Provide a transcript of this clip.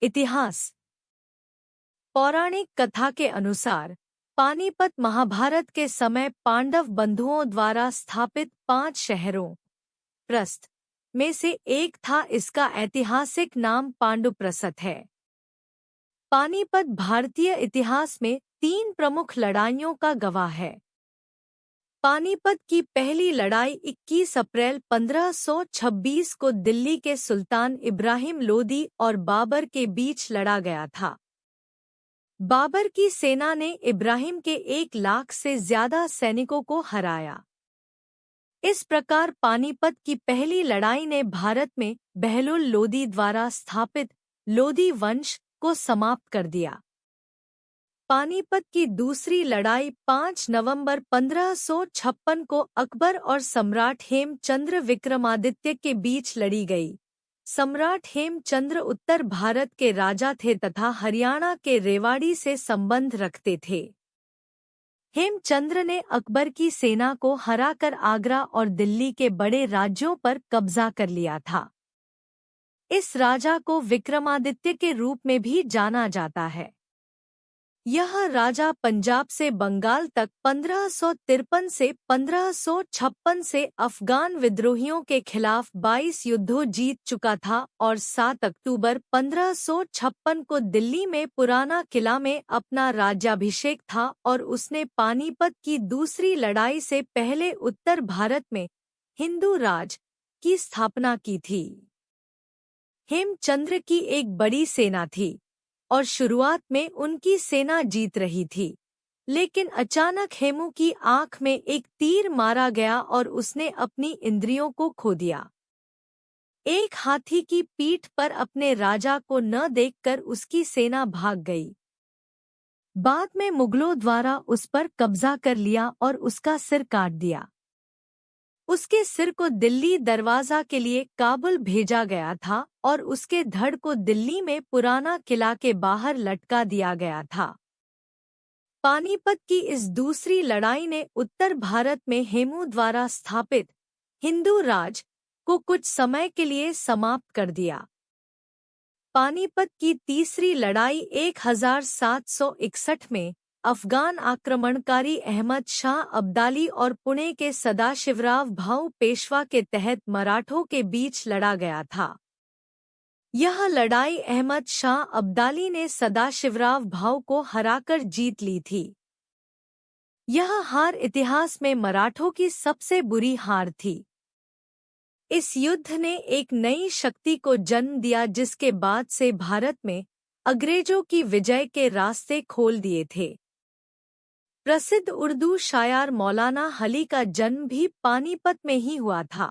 इतिहास। पौराणिक कथा के अनुसार पानीपत महाभारत के समय पांडव बंधुओं द्वारा स्थापित 5 शहरों प्रस्थ में से एक था। इसका ऐतिहासिक नाम पांडुप्रस्थ है। पानीपत भारतीय इतिहास में 3 प्रमुख लड़ाइयों का गवाह है। पानीपत की पहली लड़ाई 21 अप्रैल 1526 को दिल्ली के सुल्तान इब्राहिम लोदी और बाबर के बीच लड़ा गया था। बाबर की सेना ने इब्राहिम के 1 लाख से ज्यादा सैनिकों को हराया। इस प्रकार पानीपत की पहली लड़ाई ने भारत में बहलोल लोदी द्वारा स्थापित लोदी वंश को समाप्त कर दिया। पानीपत की दूसरी लड़ाई 5 नवंबर 1556 को अकबर और सम्राट हेमचंद्र विक्रमादित्य के बीच लड़ी गई। सम्राट हेमचंद्र उत्तर भारत के राजा थे तथा हरियाणा के रेवाड़ी से संबंध रखते थे। हेमचंद्र ने अकबर की सेना को हराकर आगरा और दिल्ली के बड़े राज्यों पर कब्जा कर लिया था। इस राजा को विक्रमादित्य के रूप में भी जाना जाता है। यह राजा पंजाब से बंगाल तक 1553 से 1556 से अफगान विद्रोहियों के खिलाफ 22 युद्धों जीत चुका था और 7 अक्टूबर 1556 को दिल्ली में पुराना किला में अपना राज्याभिषेक था और उसने पानीपत की दूसरी लड़ाई से पहले उत्तर भारत में हिंदू राज की स्थापना की थी। हेमचंद्र की एक बड़ी सेना थी और शुरुआत में उनकी सेना जीत रही थी, लेकिन अचानक हेमू की आंख में एक तीर मारा गया और उसने अपनी इंद्रियों को खो दिया। एक हाथी की पीठ पर अपने राजा को न देखकर उसकी सेना भाग गई। बाद में मुगलों द्वारा उस पर कब्जा कर लिया और उसका सिर काट दिया। उसके सिर को दिल्ली दरवाजा के लिए काबुल भेजा गया था और उसके धड़ को दिल्ली में पुराना किला के बाहर लटका दिया गया था। पानीपत की इस दूसरी लड़ाई ने उत्तर भारत में हेमू द्वारा स्थापित हिंदू राज को कुछ समय के लिए समाप्त कर दिया। पानीपत की तीसरी लड़ाई 1761 में अफगान आक्रमणकारी अहमद शाह अब्दाली और पुणे के सदाशिवराव भाऊ पेशवा के तहत मराठों के बीच लड़ा गया था। यह लड़ाई अहमद शाह अब्दाली ने सदाशिवराव भाऊ को हराकर जीत ली थी। यह हार इतिहास में मराठों की सबसे बुरी हार थी। इस युद्ध ने एक नई शक्ति को जन्म दिया जिसके बाद से भारत में अंग्रेजों की विजय के रास्ते खोल दिए थे। प्रसिद्ध उर्दू शायर मौलाना अली का जन्म भी पानीपत में ही हुआ था।